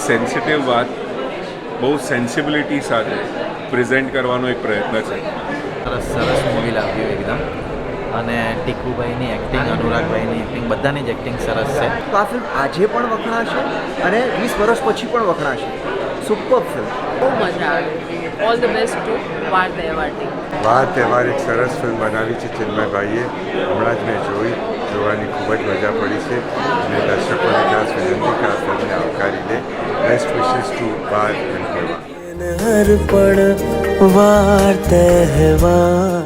Sensitive વાત બહુ સેન્સિબિલિટી સાથે પ્રેઝન્ટ કરવાનો એક પ્રયત્ન છે. સરસ મૂવી લાગ્યું એકદમ. અને ટીકુભાઈની એક્ટિંગ, અનુરાગભાઈની એક્ટિંગ, બધાની જ એક્ટિંગ સરસ છે. તો આ ફિલ્મ આજે પણ વખણાશે અને 20 વર્ષ પછી પણ વખણાશે. Super film. બહુ મજા આવી. ઓલ ધ બેસ્ટ ટુ વાર તહેવાર ટીમ. વાર તહેવાર એક સરસ ફિલ્મ બનાવી છે ચિન્મયભાઈએ. હમણાં જ મેં જોવાની ખૂબ જ મજા પડી છે અને દર્શકોને ખાસ વિનંતી કે આ ફિલ્મને આવકારી દે. બેસ્ટ વિશેસ ટુ વાર એન્ડ તહેવાર. હર પળ વાર તહેવાર.